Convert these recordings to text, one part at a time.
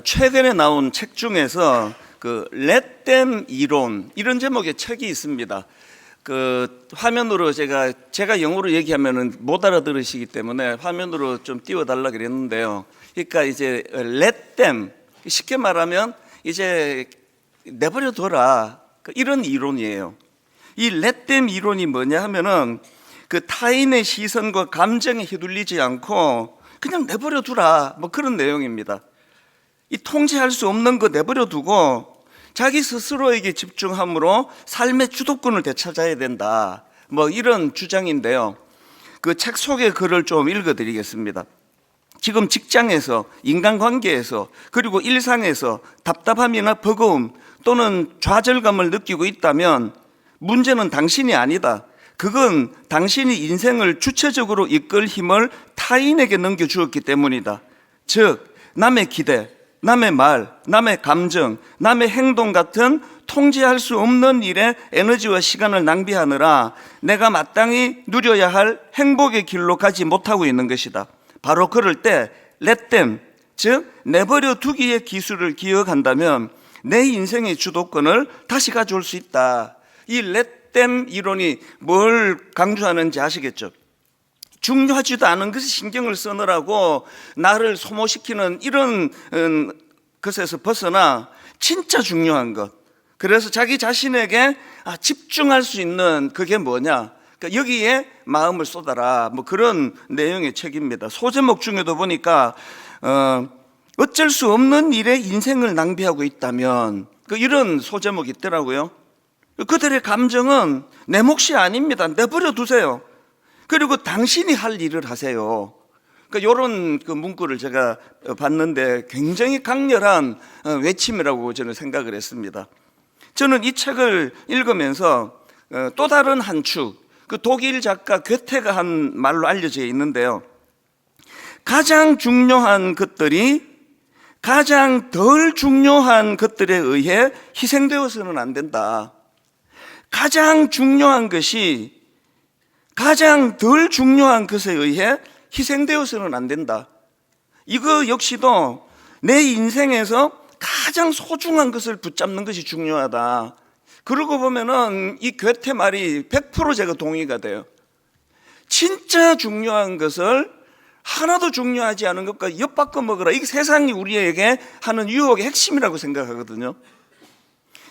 최근에 나온 책 중에서 그 Let them 이론 이런 제목의 책이 있습니다. 그 화면으로 제가 영어로 얘기하면은 못 알아들으시기 때문에 화면으로 좀 띄워달라 그랬는데요. 그러니까 이제 Let them, 쉽게 말하면 이제 내버려 둬라, 이런 이론이에요. 이 Let them 이론이 뭐냐 하면은 그 타인의 시선과 감정에 휘둘리지 않고 그냥 내버려 두라, 뭐 그런 내용입니다. 이 통제할 수 없는 거 내버려 두고 자기 스스로에게 집중함으로 삶의 주도권을 되찾아야 된다, 뭐 이런 주장인데요. 그 책 속의 글을 좀 읽어드리겠습니다. 지금 직장에서, 인간관계에서, 그리고 일상에서 답답함이나 버거움 또는 좌절감을 느끼고 있다면 문제는 당신이 아니다. 그건 당신이 인생을 주체적으로 이끌 힘을 타인에게 넘겨주었기 때문이다. 즉, 남의 기대, 남의 말, 남의 감정, 남의 행동 같은 통제할 수 없는 일에 에너지와 시간을 낭비하느라 내가 마땅히 누려야 할 행복의 길로 가지 못하고 있는 것이다. 바로 그럴 때 let them, 즉 내버려 두기의 기술을 기억한다면 내 인생의 주도권을 다시 가져올 수 있다. 이 let them 이론이 뭘 강조하는지 아시겠죠? 중요하지도 않은 것에 신경을 쓰느라고 나를 소모시키는 이런 것에서 벗어나 진짜 중요한 것, 그래서 자기 자신에게 집중할 수 있는 그게 뭐냐, 그러니까 여기에 마음을 쏟아라, 뭐 그런 내용의 책입니다. 소제목 중에도 보니까 어쩔 수 없는 일에 인생을 낭비하고 있다면, 이런 소제목이 있더라고요. 그들의 감정은 내 몫이 아닙니다. 내버려 두세요. 그리고 당신이 할 일을 하세요. 그러니까 이런 그 문구를 제가 봤는데 굉장히 강렬한 외침이라고 저는 생각을 했습니다. 저는 이 책을 읽으면서 또 다른 한 축, 그 독일 작가 괴테가 한 말로 알려져 있는데요. 가장 중요한 것들이 가장 덜 중요한 것들에 의해 희생되어서는 안 된다. 가장 중요한 것이 가장 덜 중요한 것에 의해 희생되어서는 안 된다. 이거 역시도 내 인생에서 가장 소중한 것을 붙잡는 것이 중요하다. 그러고 보면은 이 괴테 말이 100% 제가 동의가 돼요. 진짜 중요한 것을 하나도 중요하지 않은 것과 엿바꿔 먹으라. 이게 세상이 우리에게 하는 유혹의 핵심이라고 생각하거든요.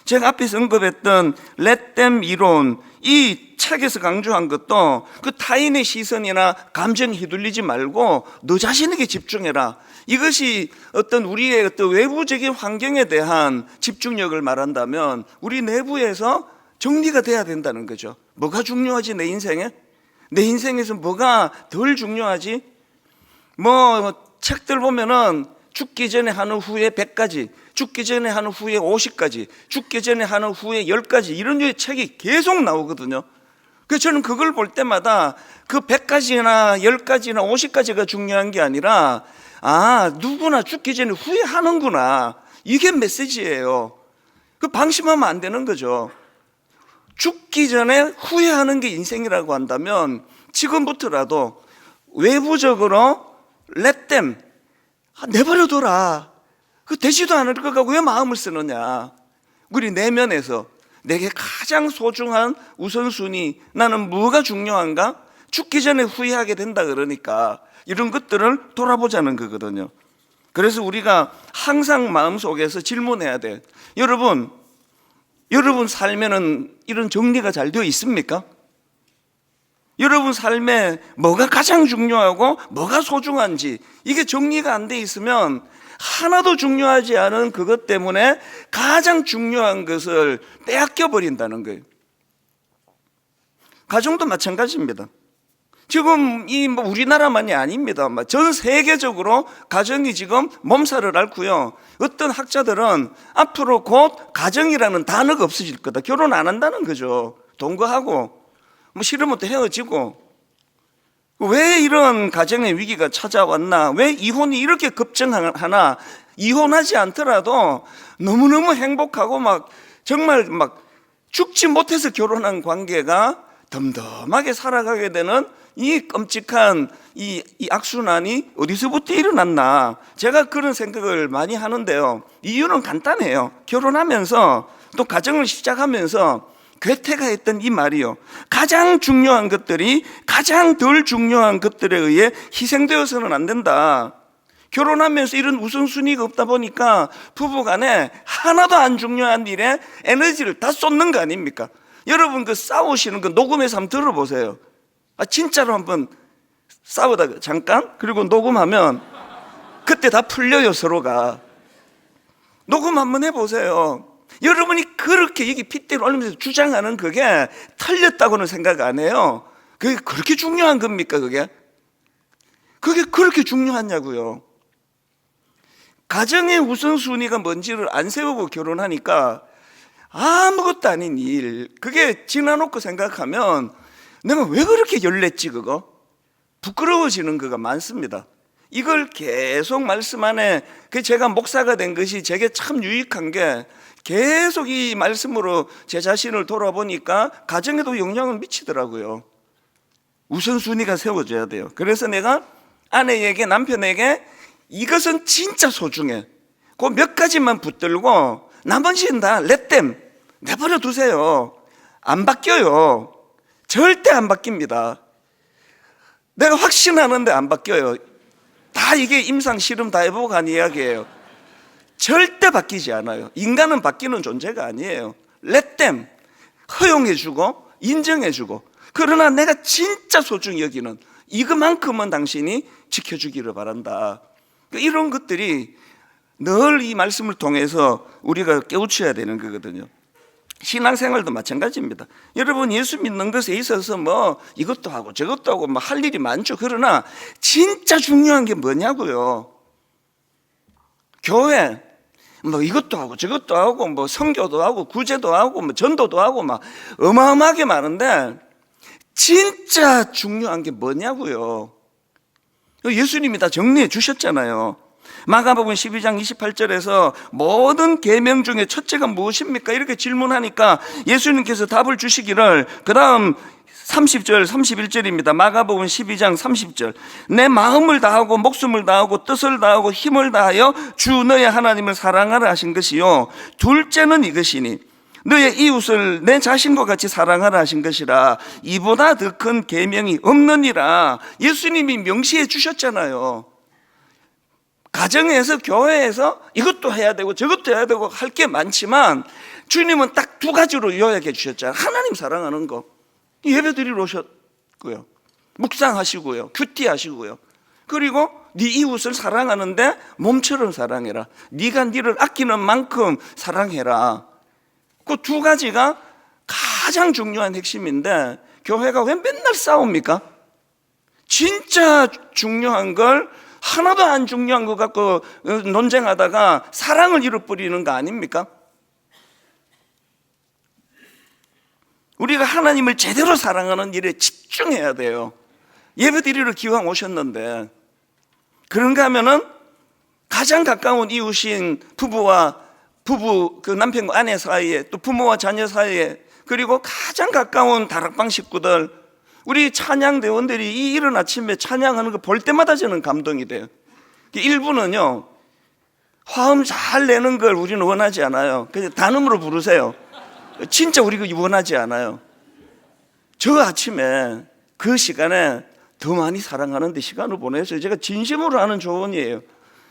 제가 앞에서 언급했던 Let them 이론, 이 책에서 강조한 것도 그 타인의 시선이나 감정에 휘둘리지 말고 너 자신에게 집중해라. 이것이 어떤 우리의 어떤 외부적인 환경에 대한 집중력을 말한다면 우리 내부에서 정리가 돼야 된다는 거죠. 뭐가 중요하지 내 인생에? 내 인생에서 뭐가 덜 중요하지? 뭐 책들 보면은 죽기 전에 하는 후에 100가지, 죽기 전에 하는 후에 50가지, 죽기 전에 하는 후에 10가지, 이런 류의 책이 계속 나오거든요. 그래서 저는 그걸 볼 때마다 그 100가지나 10가지나 50가지가 중요한 게 아니라 누구나 죽기 전에 후회하는구나, 이게 메시지예요. 그 방심하면 안 되는 거죠. 죽기 전에 후회하는 게 인생이라고 한다면 지금부터라도 외부적으로 let them, 내버려둬라. 그 되지도 않을 것 같고 왜 마음을 쓰느냐. 우리 내면에서 내게 가장 소중한 우선순위, 나는 뭐가 중요한가? 죽기 전에 후회하게 된다 그러니까 이런 것들을 돌아보자는 거거든요. 그래서 우리가 항상 마음속에서 질문해야 돼. 여러분 삶에는 이런 정리가 잘 되어 있습니까? 여러분 삶에 뭐가 가장 중요하고 뭐가 소중한지 이게 정리가 안 돼 있으면 하나도 중요하지 않은 그것 때문에 가장 중요한 것을 빼앗겨 버린다는 거예요. 가정도 마찬가지입니다. 지금 뭐 우리나라만이 아닙니다. 전 세계적으로 가정이 지금 몸살을 앓고요. 어떤 학자들은 앞으로 곧 가정이라는 단어가 없어질 거다. 결혼 안 한다는 거죠. 동거하고 뭐 싫으면 또 헤어지고. 왜 이런 가정의 위기가 찾아왔나? 왜 이혼이 이렇게 급증하나? 이혼하지 않더라도 너무너무 행복하고 정말 죽지 못해서 결혼한 관계가 덤덤하게 살아가게 되는 이 끔찍한 이 악순환이 어디서부터 일어났나, 제가 그런 생각을 많이 하는데요. 이유는 간단해요. 결혼하면서 또 가정을 시작하면서 괴테가 했던 이 말이요, 가장 중요한 것들이 가장 덜 중요한 것들에 의해 희생되어서는 안 된다. 결혼하면서 이런 우선순위가 없다 보니까 부부간에 하나도 안 중요한 일에 에너지를 다 쏟는 거 아닙니까? 여러분 그 싸우시는 거 녹음해서 한번 들어보세요. 진짜로 한번 싸우다가 잠깐, 그리고 녹음하면 그때 다 풀려요. 서로가 녹음 한번 해보세요. 여러분이 그렇게 여기 핏대를 올리면서 주장하는 그게 틀렸다고는 생각 안 해요. 그게 그렇게 중요한 겁니까? 그게 그렇게 중요하냐고요. 가정의 우선순위가 뭔지를 안 세우고 결혼하니까 아무것도 아닌 일, 그게 지나놓고 생각하면 내가 왜 그렇게 열냈지, 그거 부끄러워지는 거가 많습니다. 이걸 계속 말씀 안에, 제가 목사가 된 것이 제게 참 유익한 게, 계속 이 말씀으로 제 자신을 돌아보니까 가정에도 영향을 미치더라고요. 우선순위가 세워져야 돼요. 그래서 내가 아내에게, 남편에게 이것은 진짜 소중해, 그 몇 가지만 붙들고 나머지는 다 let them, 내버려 두세요. 안 바뀌어요. 절대 안 바뀝니다. 내가 확신하는데 안 바뀌어요. 다 이게 임상 실험 다 해보고 간 이야기예요. 절대 바뀌지 않아요. 인간은 바뀌는 존재가 아니에요. let them, 허용해주고 인정해주고, 그러나 내가 진짜 소중히 여기는 이것만큼은 당신이 지켜주기를 바란다. 이런 것들이 늘 이 말씀을 통해서 우리가 깨우쳐야 되는 거거든요. 신앙생활도 마찬가지입니다. 여러분 예수 믿는 것에 있어서 뭐 이것도 하고 저것도 하고 뭐 할 일이 많죠. 그러나 진짜 중요한 게 뭐냐고요. 교회 뭐 이것도 하고 저것도 하고 뭐 선교도 하고 구제도 하고 뭐 전도도 하고 막 어마어마하게 많은데 진짜 중요한 게 뭐냐고요. 예수님이 다 정리해 주셨잖아요. 마가복음 12장 28절에서 모든 계명 중에 첫째가 무엇입니까? 이렇게 질문하니까 예수님께서 답을 주시기를, 그 다음 30절 31절입니다. 마가복음 12장 30절, 내 마음을 다하고 목숨을 다하고 뜻을 다하고 힘을 다하여 주 너의 하나님을 사랑하라 하신 것이요, 둘째는 이것이니 너의 이웃을 내 자신과 같이 사랑하라 하신 것이라. 이보다 더 큰 계명이 없느니라. 예수님이 명시해 주셨잖아요. 가정에서 교회에서 이것도 해야 되고 저것도 해야 되고 할 게 많지만 주님은 딱 두 가지로 요약해 주셨잖아요. 하나님 사랑하는 거, 예배 드리러 오셨고요, 묵상하시고요, 큐티하시고요, 그리고 네 이웃을 사랑하는데 몸처럼 사랑해라. 네가 네를 아끼는 만큼 사랑해라. 그 두 가지가 가장 중요한 핵심인데 교회가 왜 맨날 싸웁니까? 진짜 중요한 걸 하나도 안 중요한 것 갖고 논쟁하다가 사랑을 잃어버리는 거 아닙니까? 우리가 하나님을 제대로 사랑하는 일에 집중해야 돼요. 예배드리러 기왕 오셨는데, 그런가 하면은 가장 가까운 이웃인 부부, 그 남편과 아내 사이에, 또 부모와 자녀 사이에, 그리고 가장 가까운 다락방 식구들, 우리 찬양대원들이 이 이른 아침에 찬양하는 거 볼 때마다 저는 감동이 돼요. 일부는요, 화음 잘 내는 걸 우리는 원하지 않아요. 그냥 단음으로 부르세요. 진짜 우리가 원하지 않아요. 저 아침에 그 시간에 더 많이 사랑하는 데 시간을 보내서 제가 진심으로 하는 조언이에요.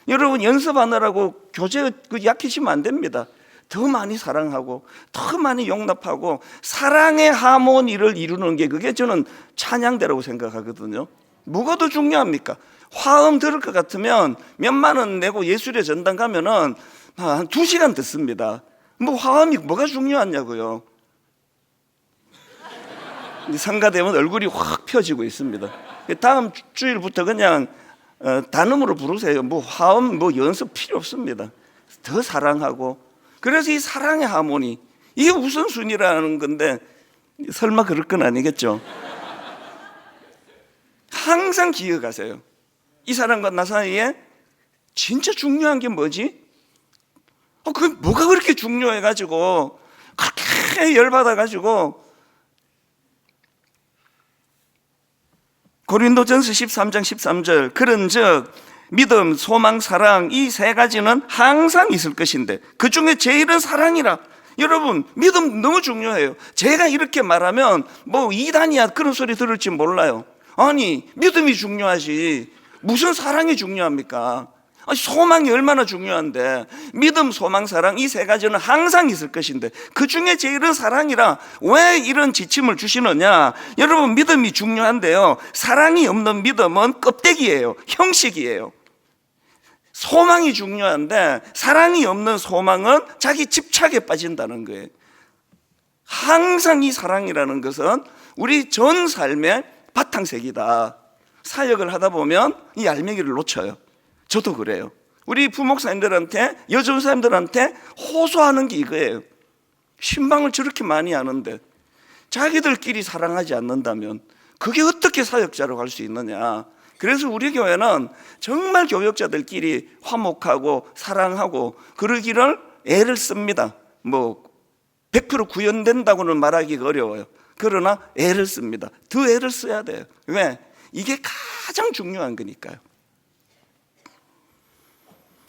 여러분 연습하느라고 교제 약해지면 안 됩니다. 더 많이 사랑하고 더 많이 용납하고 사랑의 하모니를 이루는 게, 그게 저는 찬양대라고 생각하거든요. 뭐가 더 중요합니까? 화음 들을 것 같으면 몇만 원 내고 예술의 전당 가면은 한 2시간 듣습니다. 뭐 화음이 뭐가 중요하냐고요. 성가되면 얼굴이 확 펴지고 있습니다. 다음 주일부터 그냥 단음으로 부르세요. 뭐 화음 뭐 연습 필요 없습니다. 더 사랑하고. 그래서 이 사랑의 하모니, 이게 우선순위라는 건데 설마 그럴 건 아니겠죠. 항상 기억하세요. 이 사람과 나 사이에 진짜 중요한 게 뭐지? 그 뭐가 그렇게 중요해가지고 그렇게 열받아가지고 고린도전서 13장 13절 그런즉 믿음, 소망, 사랑 이 세 가지는 항상 있을 것인데 그 중에 제일은 사랑이라. 여러분, 믿음 너무 중요해요. 제가 이렇게 말하면 뭐 이단이야 그런 소리 들을지 몰라요. 아니, 믿음이 중요하지 무슨 사랑이 중요합니까? 소망이 얼마나 중요한데. 믿음, 소망, 사랑 이 세 가지는 항상 있을 것인데 그 중에 제일은 사랑이라. 왜 이런 지침을 주시느냐? 여러분, 믿음이 중요한데요, 사랑이 없는 믿음은 껍데기예요, 형식이에요. 소망이 중요한데 사랑이 없는 소망은 자기 집착에 빠진다는 거예요. 항상 이 사랑이라는 것은 우리 전 삶의 바탕색이다. 사역을 하다 보면 이 알맹이를 놓쳐요. 저도 그래요. 우리 부목사님들한테, 여전사님들한테 호소하는 게 이거예요. 신방을 저렇게 많이 하는데 자기들끼리 사랑하지 않는다면 그게 어떻게 사역자로 갈 수 있느냐. 그래서 우리 교회는 정말 교역자들끼리 화목하고 사랑하고 그러기를 애를 씁니다. 뭐 100% 구현된다고는 말하기가 어려워요. 그러나 애를 씁니다. 더 애를 써야 돼요. 왜? 이게 가장 중요한 거니까요.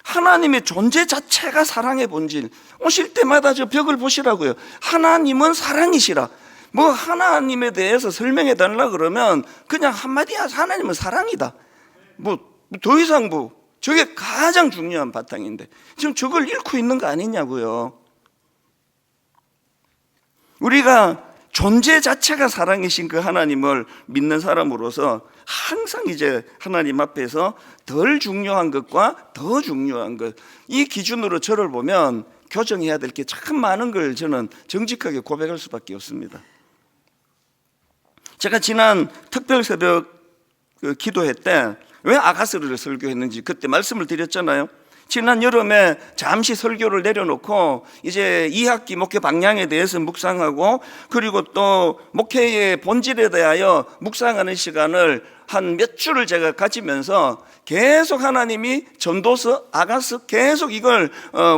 하나님의 존재 자체가 사랑의 본질. 오실 때마다 저 벽을 보시라고요. 하나님은 사랑이시라. 뭐 하나님에 대해서 설명해 달라 그러면 그냥 한마디야. 하나님은 사랑이다. 뭐 더 이상 뭐 저게 가장 중요한 바탕인데 지금 저걸 잃고 있는 거 아니냐고요. 우리가 존재 자체가 사랑이신 그 하나님을 믿는 사람으로서 항상 이제 하나님 앞에서 덜 중요한 것과 더 중요한 것, 이 기준으로 저를 보면 교정해야 될 게 참 많은 걸 저는 정직하게 고백할 수밖에 없습니다. 제가 지난 특별 새벽 기도회 때 왜 아가스를 설교했는지 그때 말씀을 드렸잖아요. 지난 여름에 잠시 설교를 내려놓고 이제 2학기 목회 방향에 대해서 묵상하고 그리고 또 목회의 본질에 대하여 묵상하는 시간을 한 몇 주를 제가 가지면서 계속 하나님이 전도서, 아가스 계속 이걸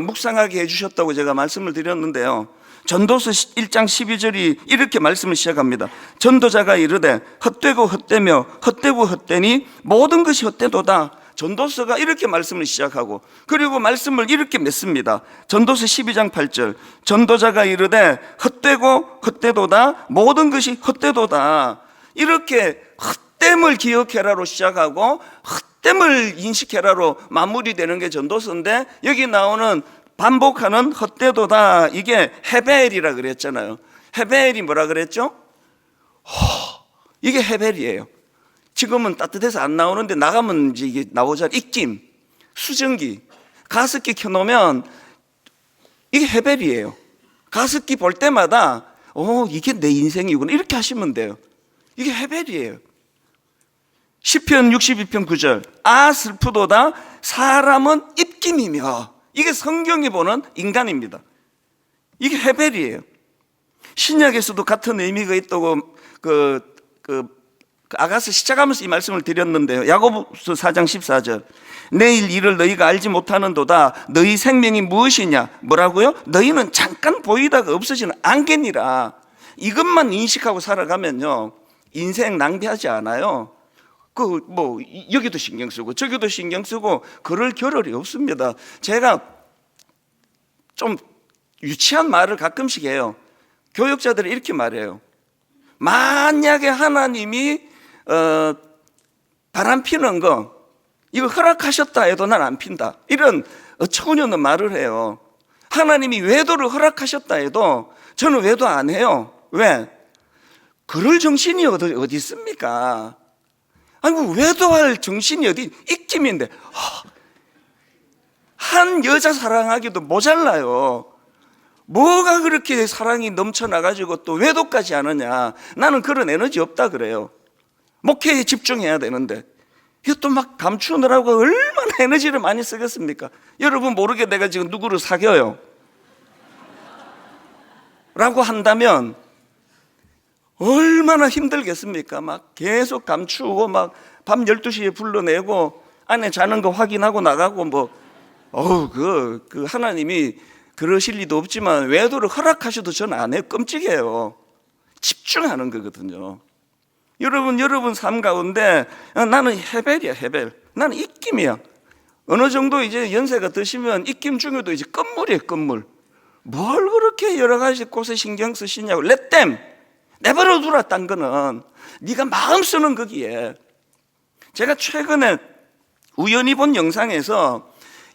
묵상하게 해주셨다고 제가 말씀을 드렸는데요. 전도서 1장 12절이 이렇게 말씀을 시작합니다. 전도자가 이르되 헛되고 헛되며 헛되고 헛되니 모든 것이 헛되도다. 전도서가 이렇게 말씀을 시작하고 그리고 말씀을 이렇게 맺습니다. 전도서 12장 8절 전도자가 이르되 헛되고 헛되도다 모든 것이 헛되도다. 이렇게 헛됨을 기억해라로 시작하고 헛됨을 인식해라로 마무리되는 게 전도서인데 여기 나오는 반복하는 헛되도다, 이게 헤벨이라 그랬잖아요. 헤벨이 뭐라 그랬죠? 이게 헤벨이에요. 지금은 따뜻해서 안 나오는데 나가면 이제 이게 나오잖아요. 입김, 수증기, 가습기 켜놓으면 이게 헤벨이에요. 가습기 볼 때마다 이게 내 인생이구나 이렇게 하시면 돼요. 이게 헤벨이에요. 시편 62편 9절 아 슬프도다 사람은 입김이며, 이게 성경이 보는 인간입니다. 이게 헤벨이에요. 신약에서도 같은 의미가 있다고 아가스 시작하면서 이 말씀을 드렸는데요. 야고보서 4장 14절 내일 일을 너희가 알지 못하는도다. 너희 생명이 무엇이냐? 뭐라고요? 너희는 잠깐 보이다가 없어지는 안개니라. 이것만 인식하고 살아가면요 인생 낭비하지 않아요. 여기도 신경 쓰고 저기도 신경 쓰고 그럴 겨를이 없습니다. 제가 좀 유치한 말을 가끔씩 해요. 교역자들이 이렇게 말해요. 만약에 하나님이 바람 피는 거 이거 허락하셨다 해도 난 안 핀다, 이런 어처구니없는 말을 해요. 하나님이 외도를 허락하셨다 해도 저는 외도 안 해요. 왜? 그럴 정신이 어디 있습니까? 아이고, 외도할 정신이 어디, 입김인데 한 여자 사랑하기도 모자라요. 뭐가 그렇게 사랑이 넘쳐나가지고 또 외도까지 하느냐. 나는 그런 에너지 없다 그래요. 목회에 집중해야 되는데 이것도 막 감추느라고 얼마나 에너지를 많이 쓰겠습니까? 여러분 모르게 내가 지금 누구를 사귀어요 라고 한다면 얼마나 힘들겠습니까? 막 계속 감추고 막 밤 12시에 불러내고 안에 자는 거 확인하고 나가고 그 하나님이 그러실 리도 없지만 외도를 허락하셔도 저는 안 해요. 끔찍해요. 집중하는 거거든요. 여러분 삶 가운데 나는 헤벨이야, 헤벨. 나는 입김이야. 어느 정도 이제 연세가 드시면 입김 중에도 이제 끝물이에요, 끝물. 뭘 그렇게 여러 가지 곳에 신경 쓰시냐고. 렛댐 내버려 두라. 딴 거는 네가 마음 쓰는 거기에. 제가 최근에 우연히 본 영상에서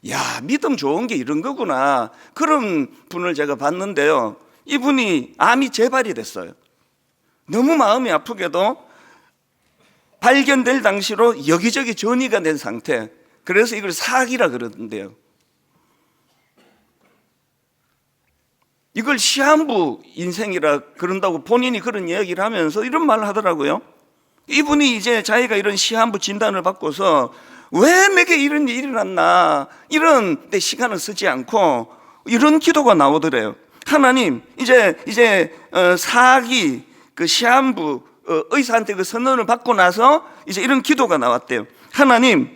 야, 믿음 좋은 게 이런 거구나, 그런 분을 제가 봤는데요, 이분이 암이 재발이 됐어요. 너무 마음이 아프게도 발견될 당시로 여기저기 전이가 된 상태. 그래서 이걸 사기라 그러던데요. 이걸 시한부 인생이라 그런다고 본인이 그런 이야기를 하면서 이런 말을 하더라고요. 이분이 이제 자기가 이런 시한부 진단을 받고서 왜 내게 이런 일이 일어났나, 이런 데 시간을 쓰지 않고 이런 기도가 나오더래요. 하나님, 이제 사기 그 시한부 의사한테 그 선언을 받고 나서 이제 이런 기도가 나왔대요. 하나님,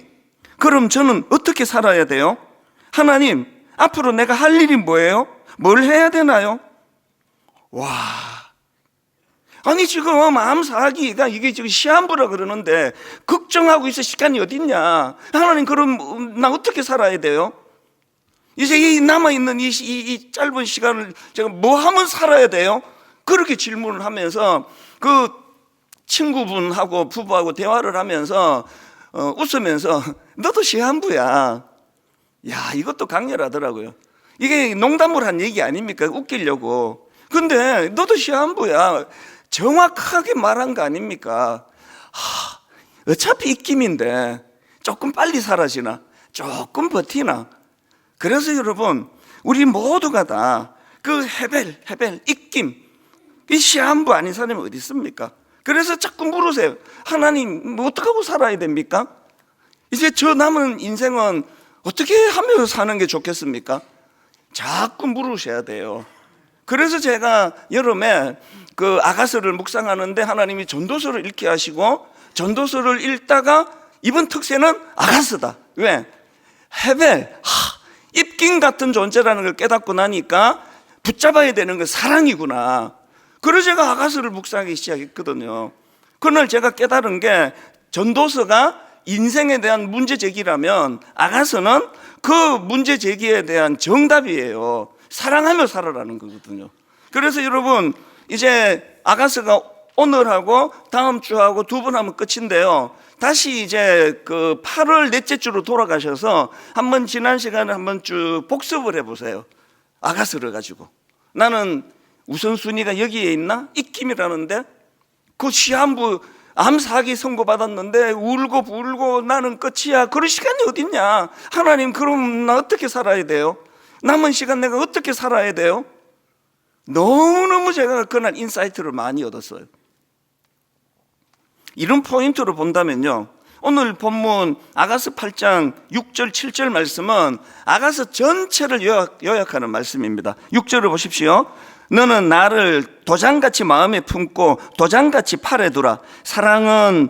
그럼 저는 어떻게 살아야 돼요? 하나님, 앞으로 내가 할 일이 뭐예요? 뭘 해야 되나요? 와, 아니 지금 암사기가 이게 지금 시한부라 그러는데 걱정하고 있을 시간이 어딨냐? 하나님, 그럼 나 어떻게 살아야 돼요? 이제 이 남아있는 이 짧은 시간을 제가 뭐 하면 살아야 돼요? 그렇게 질문을 하면서 그 친구분하고 부부하고 대화를 하면서 웃으면서 너도 시한부야. 야, 이것도 강렬하더라고요. 이게 농담을 한 얘기 아닙니까? 웃기려고. 근데 너도 시한부야. 정확하게 말한 거 아닙니까? 어차피 입김인데 조금 빨리 사라지나, 조금 버티나. 그래서 여러분, 우리 모두가 다 그 헤벨, 입김, 이 시한부 아닌 사람이 어디 있습니까? 그래서 자꾸 물으세요. 하나님, 뭐 어떻게 하고 살아야 됩니까? 이제 저 남은 인생은 어떻게 하면서 사는 게 좋겠습니까? 자꾸 물으셔야 돼요. 그래서 제가 여름에 그 아가서를 묵상하는데 하나님이 전도서를 읽게 하시고, 전도서를 읽다가 이번 특세는 아가서다. 왜? 헤벨, 입김 같은 존재라는 걸 깨닫고 나니까 붙잡아야 되는 건 사랑이구나. 그래서 제가 아가서를 묵상하기 시작했거든요. 그날 제가 깨달은 게, 전도서가 인생에 대한 문제 제기라면 아가서는 그 문제 제기에 대한 정답이에요. 사랑하며 살아라는 거거든요. 그래서 여러분, 이제 아가서가 오늘하고 다음 주하고 두 번 하면 끝인데요, 다시 이제 그 8월 넷째 주로 돌아가셔서 한번 지난 시간을 한번 쭉 복습을 해보세요. 아가서를 가지고. 나는 우선순위가 여기에 있나? 입김이라는데 그 시한부 암사기 선고받았는데 울고 불고 나는 끝이야. 그런 시간이 어딨냐? 하나님, 그럼 나 어떻게 살아야 돼요? 남은 시간 내가 어떻게 살아야 돼요? 너무너무 제가 그날 인사이트를 많이 얻었어요. 이런 포인트로 본다면요, 오늘 본문 아가서 8장 6절 7절 말씀은 아가서 전체를 요약하는 말씀입니다. 6절을 보십시오. 너는 나를 도장같이 마음에 품고 도장같이 팔에 두라. 사랑은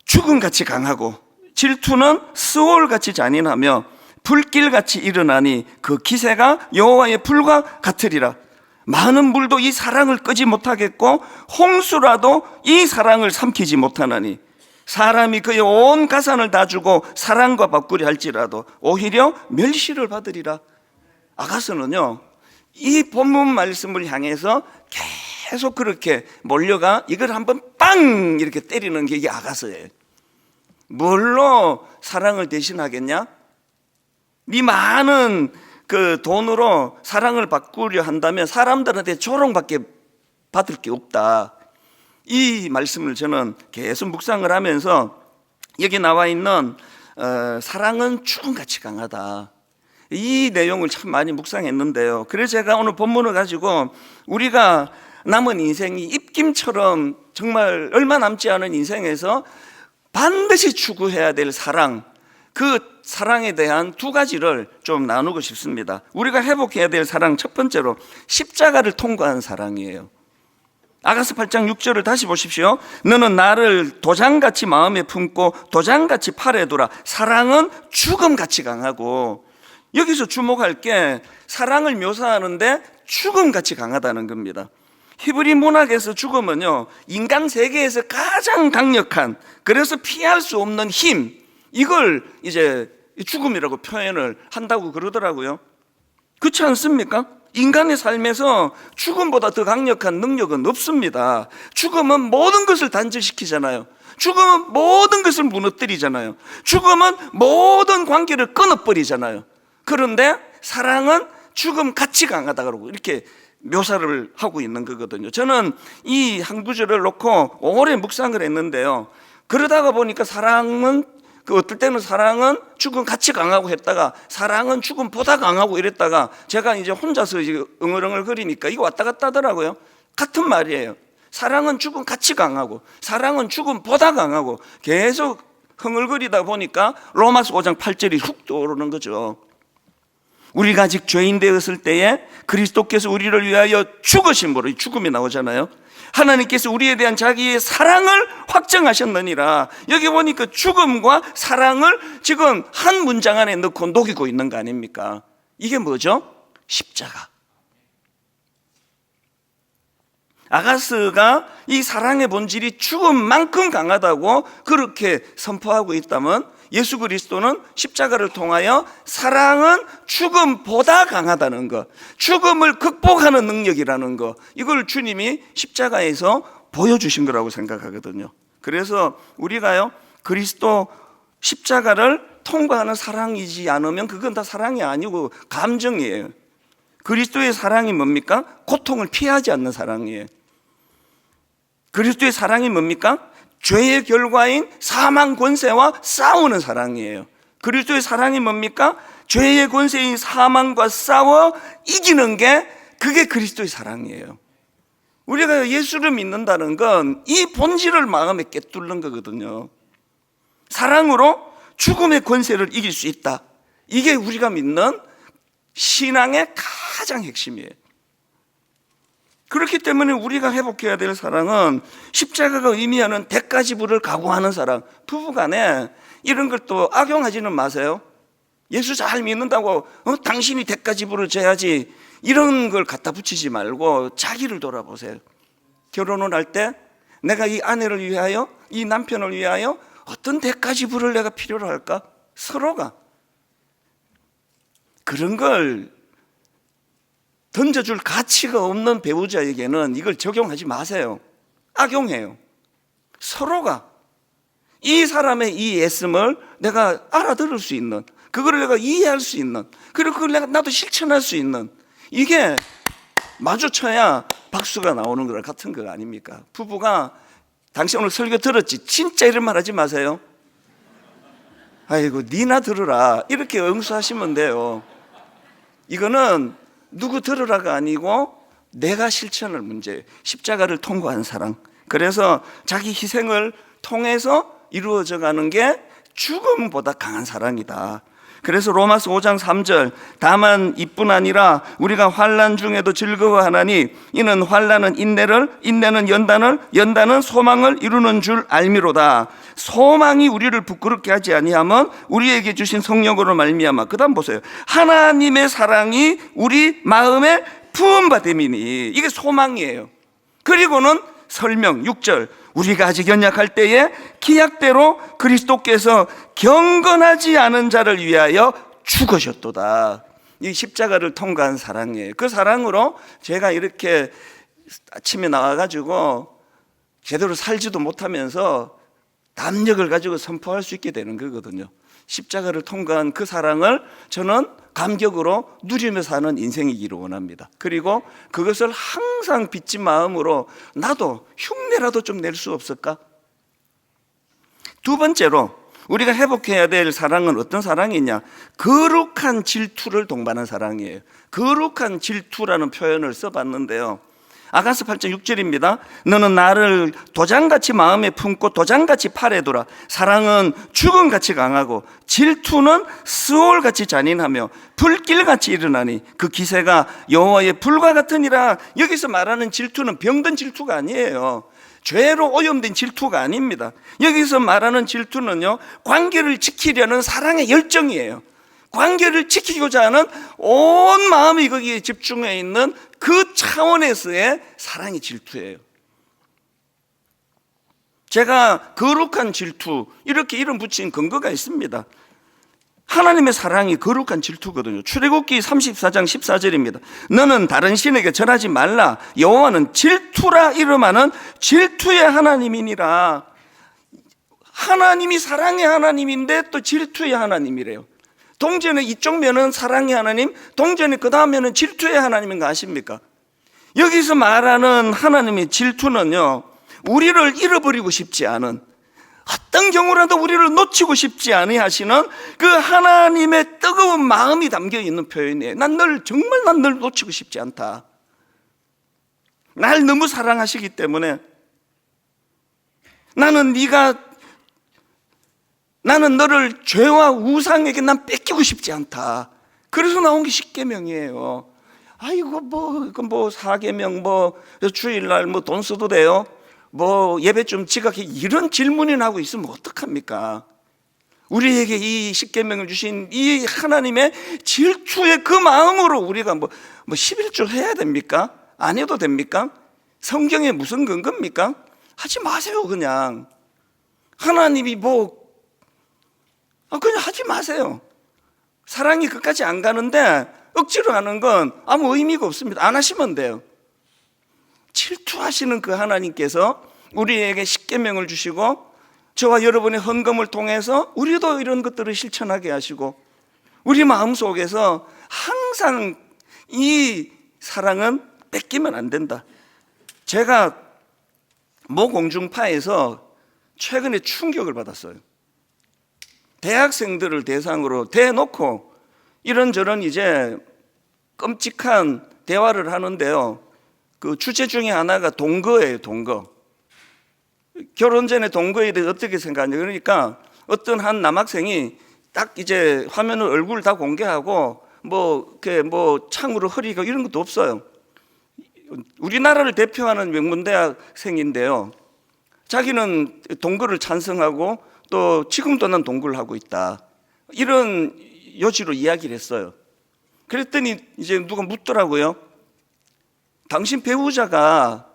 죽음같이 강하고 질투는 스올같이 잔인하며 불길같이 일어나니 그 기세가 여호와의 불과 같으리라. 많은 물도 이 사랑을 끄지 못하겠고 홍수라도 이 사랑을 삼키지 못하나니 사람이 그의 온 가산을 다 주고 사랑과 바꾸려 할지라도 오히려 멸시를 받으리라. 아가서는요, 이 본문 말씀을 향해서 계속 그렇게 몰려가 이걸 한번 빵 이렇게 때리는 게 이게 아가서예요. 뭘로 사랑을 대신하겠냐? 네 많은 그 돈으로 사랑을 바꾸려 한다면 사람들한테 조롱밖에 받을 게 없다. 이 말씀을 저는 계속 묵상을 하면서 여기 나와 있는 사랑은 죽음같이 강하다, 이 내용을 참 많이 묵상했는데요. 그래서 제가 오늘 본문을 가지고 우리가 남은 인생이 입김처럼 정말 얼마 남지 않은 인생에서 반드시 추구해야 될 사랑, 그 사랑에 대한 두 가지를 좀 나누고 싶습니다. 우리가 회복해야 될 사랑, 첫 번째로 십자가를 통과한 사랑이에요. 아가서 8장 6절을 다시 보십시오. 너는 나를 도장같이 마음에 품고 도장같이 팔에 두라. 사랑은 죽음같이 강하고, 여기서 주목할 게 사랑을 묘사하는데 죽음같이 강하다는 겁니다. 히브리 문학에서 죽음은요, 인간 세계에서 가장 강력한, 그래서 피할 수 없는 힘, 이걸 이제 죽음이라고 표현을 한다고 그러더라고요. 그렇지 않습니까? 인간의 삶에서 죽음보다 더 강력한 능력은 없습니다. 죽음은 모든 것을 단절시키잖아요. 죽음은 모든 것을 무너뜨리잖아요. 죽음은 모든 관계를 끊어버리잖아요. 그런데 사랑은 죽음 같이 강하다 그러고 이렇게 묘사를 하고 있는 거거든요. 저는 이 한 구절을 놓고 오래 묵상을 했는데요, 그러다가 보니까 사랑은 어떨 때는 사랑은 죽음 같이 강하고 했다가 사랑은 죽음보다 강하고 이랬다가 제가 이제 혼자서 이제 응얼응얼 거리니까 이거 왔다 갔다 하더라고요. 같은 말이에요. 사랑은 죽음 같이 강하고 사랑은 죽음보다 강하고 계속 흥얼거리다 보니까 로마서 5장 8절이 훅 떠오르는 거죠. 우리가 아직 죄인 되었을 때에 그리스도께서 우리를 위하여 죽으심으로, 죽음이 나오잖아요. 하나님께서 우리에 대한 자기의 사랑을 확정하셨느니라. 여기 보니까 죽음과 사랑을 지금 한 문장 안에 넣고 녹이고 있는 거 아닙니까? 이게 뭐죠? 십자가. 아가스가 이 사랑의 본질이 죽음만큼 강하다고 그렇게 선포하고 있다면, 예수 그리스도는 십자가를 통하여 사랑은 죽음보다 강하다는 것, 죽음을 극복하는 능력이라는 것, 이걸 주님이 십자가에서 보여주신 거라고 생각하거든요. 그래서 우리가요, 그리스도 십자가를 통과하는 사랑이지 않으면 그건 다 사랑이 아니고 감정이에요. 그리스도의 사랑이 뭡니까? 고통을 피하지 않는 사랑이에요. 그리스도의 사랑이 뭡니까? 죄의 결과인 사망 권세와 싸우는 사랑이에요. 그리스도의 사랑이 뭡니까? 죄의 권세인 사망과 싸워 이기는 게, 그게 그리스도의 사랑이에요. 우리가 예수를 믿는다는 건 이 본질을 마음에 꿰뚫는 거거든요. 사랑으로 죽음의 권세를 이길 수 있다. 이게 우리가 믿는 신앙의 가장 핵심이에요. 그렇기 때문에 우리가 회복해야 될 사랑은 십자가가 의미하는 대가 지불을 각오하는 사랑. 부부간에 이런 걸 또 악용하지는 마세요. 예수 잘 믿는다고 당신이 대가 지불을 져야지, 이런 걸 갖다 붙이지 말고 자기를 돌아보세요. 결혼을 할 때 내가 이 아내를 위하여, 이 남편을 위하여 어떤 대가 지불을 내가 필요로 할까? 서로가 그런 걸 던져줄 가치가 없는 배우자에게는 이걸 적용하지 마세요. 악용해요. 서로가 이 사람의 이 애씀을 내가 알아들을 수 있는, 그거를 내가 이해할 수 있는, 그리고 그걸 내가 나도 실천할 수 있는, 이게 마주쳐야 박수가 나오는 거랑 같은 거 아닙니까? 부부가 당신 오늘 설교 들었지? 진짜 이런 말 하지 마세요. 아이고 니나 들으라, 이렇게 응수하시면 돼요. 이거는 누구 들으라가 아니고 내가 실천할 문제예요. 십자가를 통과한 사랑. 그래서 자기 희생을 통해서 이루어져 가는 게 죽음보다 강한 사랑이다. 그래서 로마서 5장 3절, 다만 이뿐 아니라 우리가 환난 중에도 즐거워하나니 이는 환난은 인내를, 인내는 연단을, 연단은 소망을 이루는 줄 알미로다. 소망이 우리를 부끄럽게 하지 아니하면 우리에게 주신 성령으로 말미암아, 그 다음 보세요, 하나님의 사랑이 우리 마음에 부음받음이니, 이게 소망이에요. 그리고는 설명 6절, 우리가 아직 연약할 때에 기약대로 그리스도께서 경건하지 않은 자를 위하여 죽으셨도다. 이 십자가를 통과한 사랑이에요. 그 사랑으로 제가 이렇게 아침에 나와가지고 제대로 살지도 못하면서 담력을 가지고 선포할 수 있게 되는 거거든요. 십자가를 통과한 그 사랑을 저는 감격으로 누리며 사는 인생이기를 원합니다. 그리고 그것을 항상 빚진 마음으로 나도 흉내라도 좀 낼 수 없을까? 두 번째로 우리가 회복해야 될 사랑은 어떤 사랑이냐? 거룩한 질투를 동반한 사랑이에요. 거룩한 질투라는 표현을 써봤는데요, 아가서 8장 6절입니다. 너는 나를 도장같이 마음에 품고 도장같이 팔에 두라. 사랑은 죽음같이 강하고 질투는 스올같이 잔인하며 불길같이 일어나니 그 기세가 여호와의 불과 같으니라. 여기서 말하는 질투는 병든 질투가 아니에요. 죄로 오염된 질투가 아닙니다. 여기서 말하는 질투는요, 관계를 지키려는 사랑의 열정이에요. 관계를 지키고자 하는 온 마음이 거기에 집중해 있는 그 차원에서의 사랑이 질투예요. 제가 거룩한 질투 이렇게 이름 붙인 근거가 있습니다. 하나님의 사랑이 거룩한 질투거든요. 출애굽기 34장 14절입니다. 너는 다른 신에게 절하지 말라. 여호와는 질투라 이름하는 질투의 하나님이니라. 하나님이 사랑의 하나님인데 또 질투의 하나님이래요. 동전의 이쪽 면은 사랑의 하나님, 동전의 그 다음 면은 질투의 하나님인 거 아십니까? 여기서 말하는 하나님의 질투는요, 우리를 잃어버리고 싶지 않은, 어떤 경우라도 우리를 놓치고 싶지 아니하시는 그 하나님의 뜨거운 마음이 담겨 있는 표현이에요. 정말 난 널 놓치고 싶지 않다. 날 너무 사랑하시기 때문에 나는 너를 죄와 우상에게 난 뺏기고 싶지 않다. 그래서 나온 게 십계명이에요. 이거 사계명 주일날 돈 써도 돼요? 예배 좀 지각해, 이런 질문이나 하고 있으면 어떡합니까? 우리에게 이 십계명을 주신 이 하나님의 질투의 그 마음으로 우리가 11조 해야 됩니까? 안 해도 됩니까? 성경에 무슨 근거입니까? 하지 마세요. 그냥 하나님이 그냥 하지 마세요. 사랑이 끝까지 안 가는데 억지로 하는 건 아무 의미가 없습니다. 안 하시면 돼요. 질투하시는 그 하나님께서 우리에게 십계명을 주시고 저와 여러분의 헌금을 통해서 우리도 이런 것들을 실천하게 하시고 우리 마음속에서 항상 이 사랑은 뺏기면 안 된다. 제가 모 공중파에서 최근에 충격을 받았어요. 대학생들을 대상으로 대놓고 이런저런 이제 끔찍한 대화를 하는데요. 그 주제 중에 하나가 동거예요. 동거. 결혼 전에 동거에 대해 어떻게 생각하냐. 그러니까 어떤 한 남학생이 딱 이제 화면을 얼굴 다 공개하고 창으로 허리가 이런 것도 없어요. 우리나라를 대표하는 명문대학생인데요. 자기는 동거를 찬성하고 또 지금도 난 동거를 하고 있다. 이런 요지로 이야기를 했어요. 그랬더니 이제 누가 묻더라고요. 당신 배우자가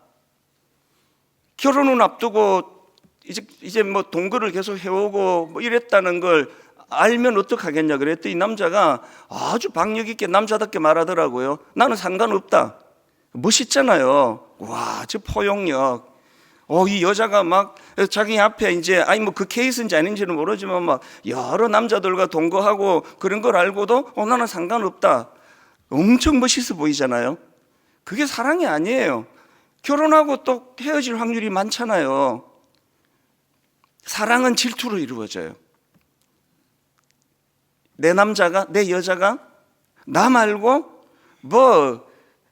결혼을 앞두고 이제 동거를 계속 해오고 이랬다는 걸 알면 어떡하겠냐 그랬더니 남자가 아주 박력 있게 남자답게 말하더라고요. 나는 상관없다. 멋있잖아요. 와, 저 포용력. 이 여자가 자기 앞에 이제 그 케이스인지 아닌지는 모르지만 여러 남자들과 동거하고 그런 걸 알고도 나는 상관없다. 엄청 멋있어 보이잖아요. 그게 사랑이 아니에요. 결혼하고 또 헤어질 확률이 많잖아요. 사랑은 질투로 이루어져요. 내 남자가, 내 여자가 나 말고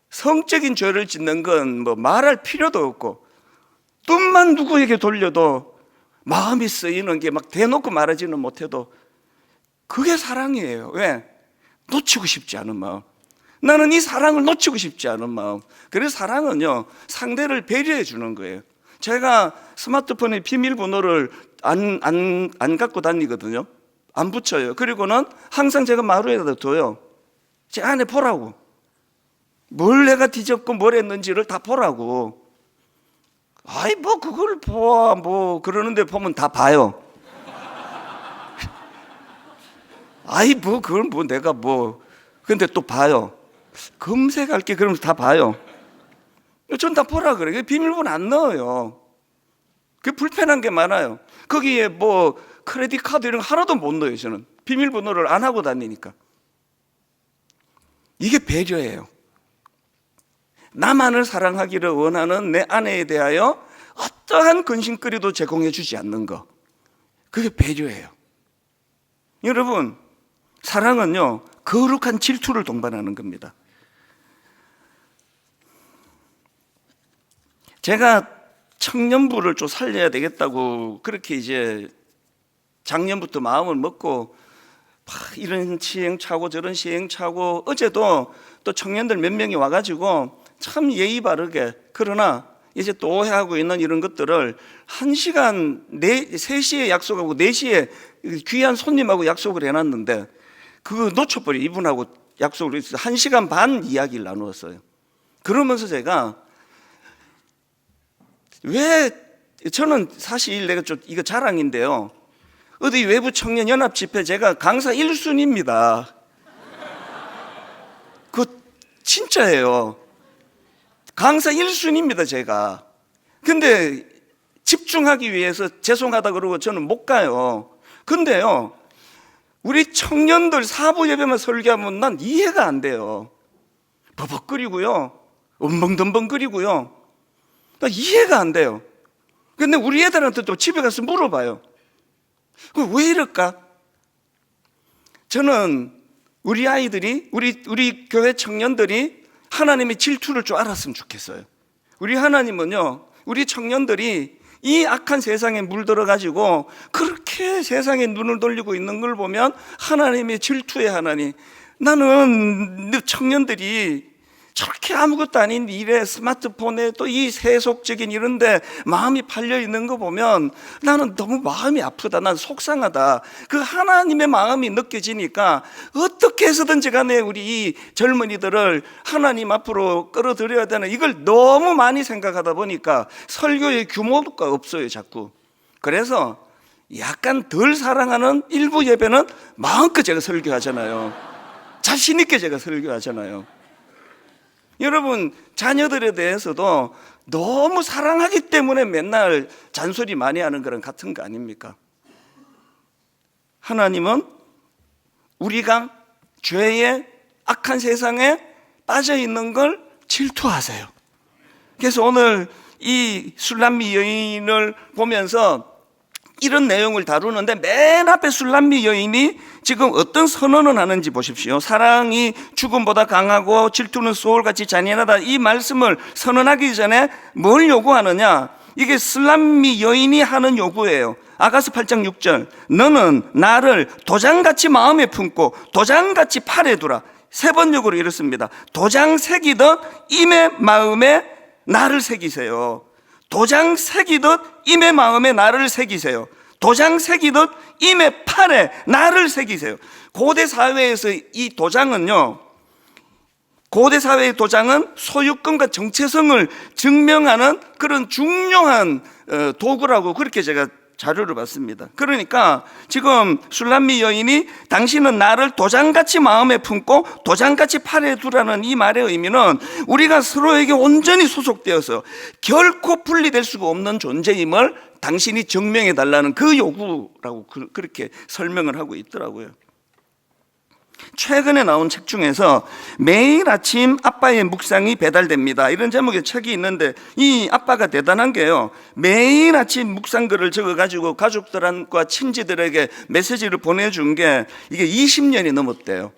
성적인 죄를 짓는 건 말할 필요도 없고 눈만 누구에게 돌려도 마음이 쓰이는 게 대놓고 말하지는 못해도 그게 사랑이에요. 왜? 놓치고 싶지 않은 마음. 나는 이 사랑을 놓치고 싶지 않은 마음. 그래서 사랑은요, 상대를 배려해 주는 거예요. 제가 스마트폰에 비밀번호를 안 갖고 다니거든요. 안 붙여요. 그리고는 항상 제가 마루에다 둬요. 제 안에 보라고. 뭘 내가 뒤졌고 뭘 했는지를 다 보라고. 그걸 봐. 그러는데 보면 다 봐요. 그걸 내가 근데 또 봐요. 검색할게 그러면서 다 봐요. 전 다 보라 그래요. 비밀번호 안 넣어요. 그게 불편한 게 많아요. 거기에 크레딧 카드 이런 거 하나도 못 넣어요. 저는 비밀번호를 안 하고 다니니까. 이게 배려예요. 나만을 사랑하기를 원하는 내 아내에 대하여 어떠한 근심거리도 제공해 주지 않는 거. 그게 배려예요. 여러분, 사랑은요, 거룩한 질투를 동반하는 겁니다. 제가 청년부를 좀 살려야 되겠다고 그렇게 이제 작년부터 마음을 먹고 이런 시행착오 저런 시행착오, 어제도 또 청년들 몇 명이 와가지고 참 예의 바르게, 그러나 이제 또 오해하고 있는 이런 것들을 1시간 3시에 약속하고 4시에 귀한 손님하고 약속을 해놨는데 그거 놓쳐버려. 이분하고 약속을 해서 1시간 반 이야기를 나누었어요. 그러면서 제가 왜, 저는 사실 내가 좀 이거 자랑인데요, 어디 외부 청년 연합 집회 제가 강사 1순위입니다. 그거 진짜예요. 강사 1순위입니다 제가. 근데 집중하기 위해서 죄송하다 그러고 저는 못 가요. 근데요, 우리 청년들 사부 예배만 설교하면 난 이해가 안 돼요. 버벅거리고요, 엉벙덤벙거리고요, 나 이해가 안 돼요. 근데 우리 애들한테 또 집에 가서 물어봐요. 왜 이럴까? 저는 우리 아이들이, 우리 교회 청년들이 하나님의 질투를 좀 알았으면 좋겠어요. 우리 하나님은요, 우리 청년들이 이 악한 세상에 물들어가지고 그렇게 세상에 눈을 돌리고 있는 걸 보면 하나님의 질투의 하나님, 나는 청년들이 저렇게 아무것도 아닌 일에, 스마트폰에 또 이 세속적인 이런데 마음이 팔려 있는 거 보면 나는 너무 마음이 아프다, 난 속상하다. 그 하나님의 마음이 느껴지니까 어떻게 해서든지 간에 우리 이 젊은이들을 하나님 앞으로 끌어들여야 되는, 이걸 너무 많이 생각하다 보니까 설교의 규모가 없어요 자꾸. 그래서 약간 덜 사랑하는 일부 예배는 마음껏 제가 설교하잖아요. 자신 있게 제가 설교하잖아요. 여러분, 자녀들에 대해서도 너무 사랑하기 때문에 맨날 잔소리 많이 하는 거랑 같은 거 아닙니까? 하나님은 우리가 죄의 악한 세상에 빠져 있는 걸 질투하세요. 그래서 오늘 이 술람미 여인을 보면서 이런 내용을 다루는데, 맨 앞에 술람미 여인이 지금 어떤 선언을 하는지 보십시오. 사랑이 죽음보다 강하고 질투는 소울같이 잔인하다, 이 말씀을 선언하기 전에 뭘 요구하느냐? 이게 술람미 여인이 하는 요구예요. 아가서 8장 6절, 너는 나를 도장같이 마음에 품고 도장같이 팔에 두라. 세 번역으로 이렇습니다. 도장 새기듯 임의 마음에 나를 새기세요. 도장 새기듯 임의 마음에 나를 새기세요. 도장 새기듯 임의 팔에 나를 새기세요. 고대 사회에서 이 도장은요, 고대 사회의 도장은 소유권과 정체성을 증명하는 그런 중요한 도구라고 그렇게 제가 자료를 봤습니다. 그러니까 지금 술람미 여인이 당신은 나를 도장같이 마음에 품고 도장같이 팔에 두라는 이 말의 의미는 우리가 서로에게 온전히 소속되어서 결코 분리될 수가 없는 존재임을 당신이 증명해 달라는 그 요구라고 그렇게 설명을 하고 있더라고요. 최근에 나온 책 중에서 매일 아침 아빠의 묵상이 배달됩니다, 이런 제목의 책이 있는데, 이 아빠가 대단한 게요, 매일 아침 묵상글을 적어가지고 가족들과 친지들에게 메시지를 보내준 게 이게 20년이 넘었대요.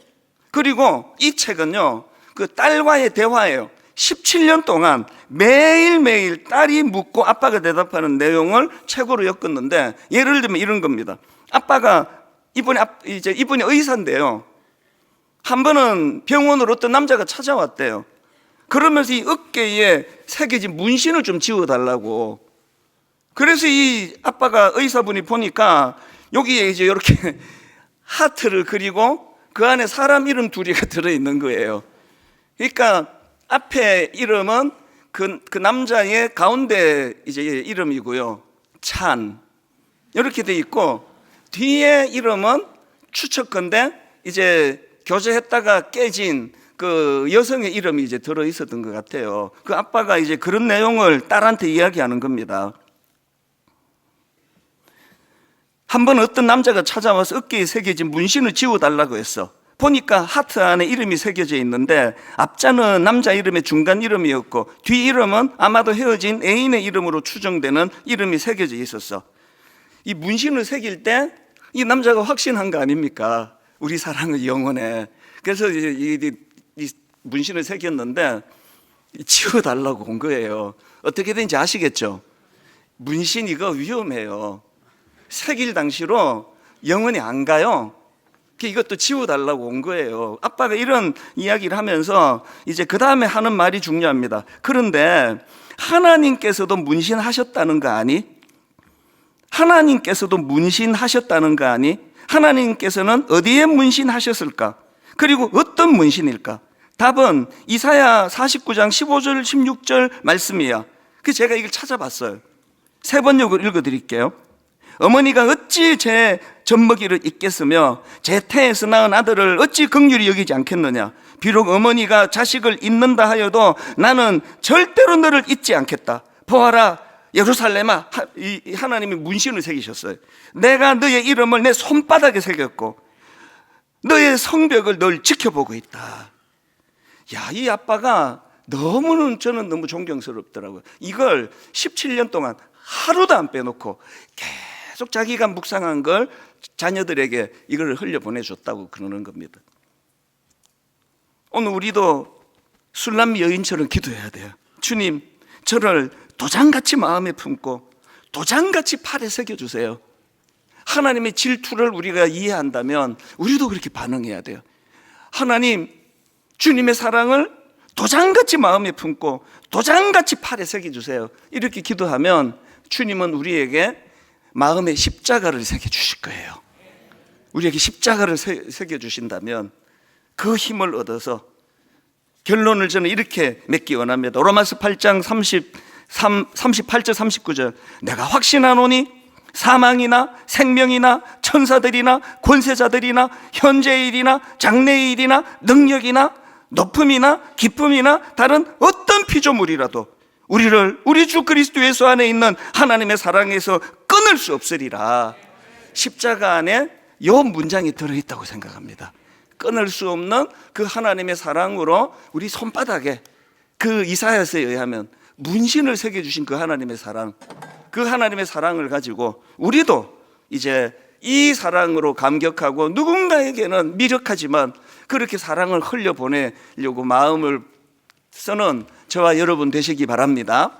그리고 이 책은요, 그 딸과의 대화예요. 17년 동안 매일매일 딸이 묻고 아빠가 대답하는 내용을 책으로 엮었는데, 예를 들면 이런 겁니다. 아빠가, 이분이 의사인데요, 한 번은 병원으로 어떤 남자가 찾아왔대요. 그러면서 이 어깨에 새겨진 문신을 좀 지워달라고. 그래서 이 아빠가, 의사분이 보니까 여기에 이제 이렇게 하트를 그리고 그 안에 사람 이름 두 개가 들어있는 거예요. 그러니까 앞에 이름은 그 남자의 가운데 이제 이름이고요, 찬, 이렇게 돼 있고, 뒤에 이름은 추측건데 이제 교제했다가 깨진 그 여성의 이름이 이제 들어 있었던 것 같아요. 그 아빠가 이제 그런 내용을 딸한테 이야기하는 겁니다. 한 번 어떤 남자가 찾아와서 어깨에 새겨진 문신을 지워달라고 했어. 보니까 하트 안에 이름이 새겨져 있는데, 앞자는 남자 이름의 중간 이름이었고 뒤 이름은 아마도 헤어진 애인의 이름으로 추정되는 이름이 새겨져 있었어. 이 문신을 새길 때 이 남자가 확신한 거 아닙니까? 우리 사랑의 영혼에. 그래서 이제 이 문신을 새겼는데 지워달라고 온 거예요. 어떻게 된지 아시겠죠? 문신 이거 위험해요. 새길 당시로 영혼이 안 가요. 이것도 지워달라고 온 거예요. 아빠가 이런 이야기를 하면서 이제 그 다음에 하는 말이 중요합니다. 그런데 하나님께서도 문신하셨다는 거 아니? 하나님께서도 문신하셨다는 거 아니? 하나님께서는 어디에 문신하셨을까? 그리고 어떤 문신일까? 답은 이사야 49장 15절 16절 말씀이야. 그래서 제가 이걸 찾아봤어요. 세 번 읽어드릴게요. 어머니가 어찌 제 젖먹이를 잊겠으며 제 태에서 낳은 아들을 어찌 긍휼히 여기지 않겠느냐. 비록 어머니가 자식을 잊는다 하여도 나는 절대로 너를 잊지 않겠다. 보아라 예루살렘아, 하나님이 문신을 새기셨어요. 내가 너의 이름을 내 손바닥에 새겼고 너의 성벽을 널 지켜보고 있다. 야, 이 아빠가 저는 너무 존경스럽더라고요. 이걸 17년 동안 하루도 안 빼놓고 계속 자기가 묵상한 걸 자녀들에게 이걸 흘려보내줬다고 그러는 겁니다. 오늘 우리도 술람 여인처럼 기도해야 돼요. 주님, 저를 도장같이 마음에 품고 도장같이 팔에 새겨주세요. 하나님의 질투를 우리가 이해한다면 우리도 그렇게 반응해야 돼요. 하나님, 주님의 사랑을 도장같이 마음에 품고 도장같이 팔에 새겨주세요. 이렇게 기도하면 주님은 우리에게 마음에 십자가를 새겨주실 거예요. 우리에게 십자가를 새겨주신다면 그 힘을 얻어서 결론을 저는 이렇게 맺기 원합니다. 로마서 8장 38절 39절 내가 확신하노니 사망이나 생명이나 천사들이나 권세자들이나 현재의 일이나 장래의 일이나 능력이나 높음이나 기쁨이나 다른 어떤 피조물이라도 우리를 우리 주 그리스도 예수 안에 있는 하나님의 사랑에서 끊을 수 없으리라. 십자가 안에 이 문장이 들어있다고 생각합니다. 끊을 수 없는 그 하나님의 사랑으로 우리 손바닥에 그 이사야서에 의하면 문신을 새겨주신 그 하나님의 사랑, 그 하나님의 사랑을 가지고 우리도 이제 이 사랑으로 감격하고 누군가에게는 미력하지만 그렇게 사랑을 흘려보내려고 마음을 쓰는 저와 여러분 되시기 바랍니다.